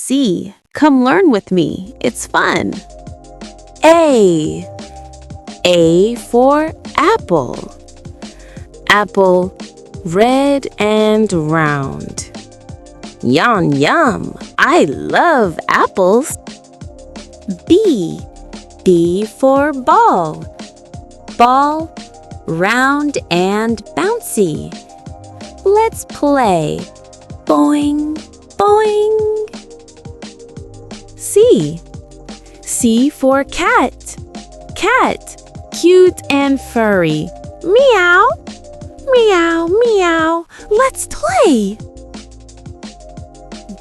C. Come learn with me. It's fun. A. A for apple. Apple, red and round. Yum, yum. I love apples. B. B for ball. Ball, round and bouncy. Let's play. Boing, boing. C. C for cat. Cat, cute and furry. Meow, meow, meow. Let's play.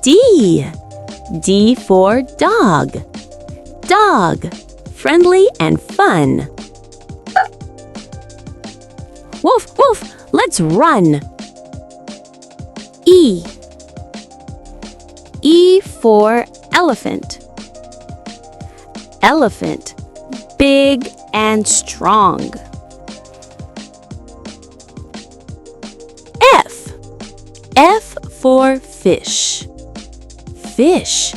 D. D for dog. Dog, friendly and fun. Woof, woof, let's run. E. E for elephant. Elephant, big and strong. F. F for fish. Fish,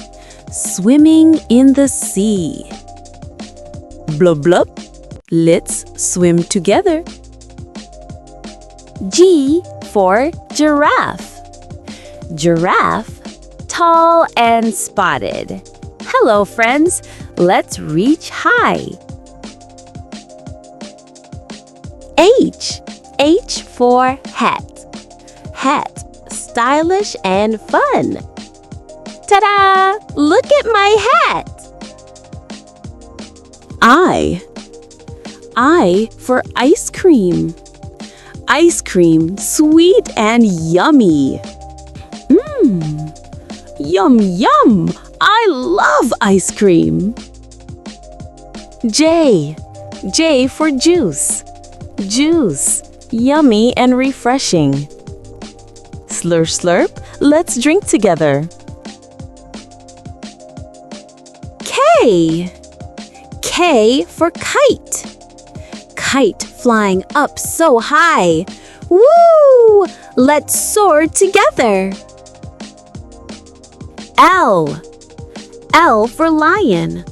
swimming in the sea. Blub blub, let's swim together. G for giraffe. Giraffe, tall and spotted. Hello, friends. Let's reach high. H. H for hat. Hat, stylish and fun. Ta-da! Look at my hat. I. I for ice cream. Ice cream, sweet and yummy. Yum, yum. I love ice cream. J. J for juice. Juice, yummy and refreshing. Slurp, slurp, let's drink together. K. K for kite. Kite flying up so high. Woo! Let's soar together. L. L for lion.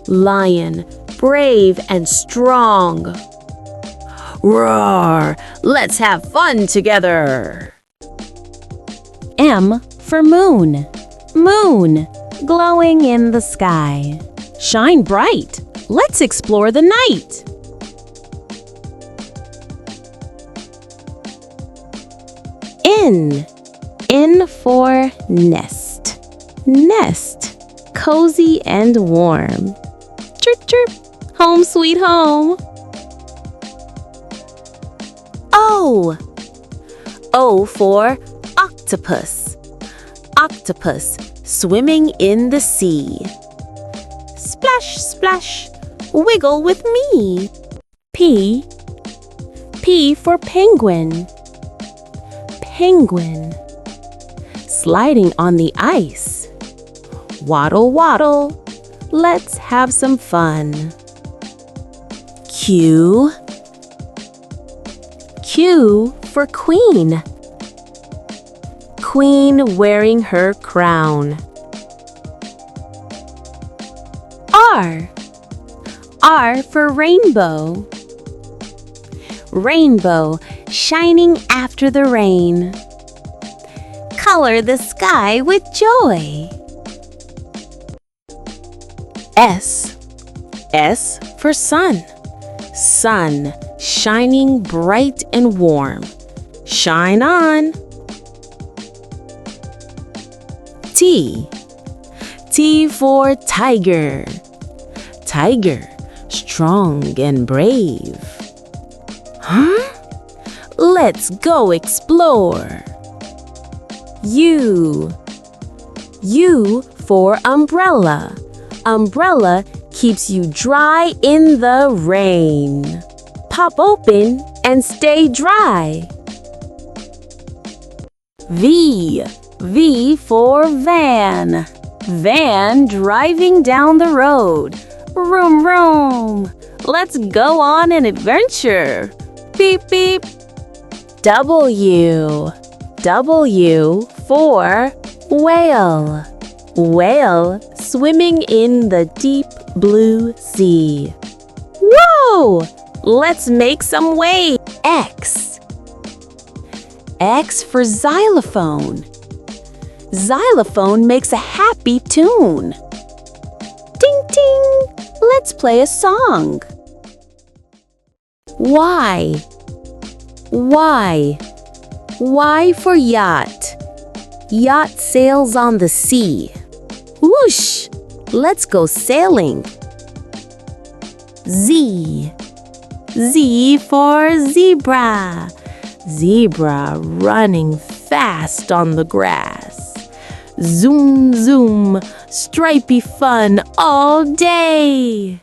Lion, brave and strong. Roar! Let's have fun together. M for moon. Moon, glowing in the sky. Shine bright. Let's explore the night. N. N for nest. Nest, cozy and warm. Chirp, chirp, home sweet home. O. O for octopus. Octopus, swimming in the sea. Splash, splash, wiggle with me. P. P for penguin. Penguin, sliding on the ice. Waddle, waddle, let's have some fun. Q. Q for queen. Queen wearing her crown. R. R for rainbow. Rainbow, shining after the rain. Color the sky with joy. S. S for sun. Sun, shining bright and warm. Shine on. T. T for tiger. Tiger, strong and brave. Huh? Let's go explore. U. U for umbrella. Umbrella keeps you dry in the rain. Pop open and stay dry. V. V for van. Van driving down the road. Vroom, vroom. Let's go on an adventure. Beep, beep. W. W for whale. Whale swimming in the deep blue sea. Whoa! Let's make some waves. X. X for xylophone. Xylophone makes a happy tune. Ting ting! Let's play a song. Y. Y. Y for yacht. Yacht sails on the sea. Whoosh! Let's go sailing. Z. Z for zebra. Zebra running fast on the grass. Zoom, zoom, stripey fun all day.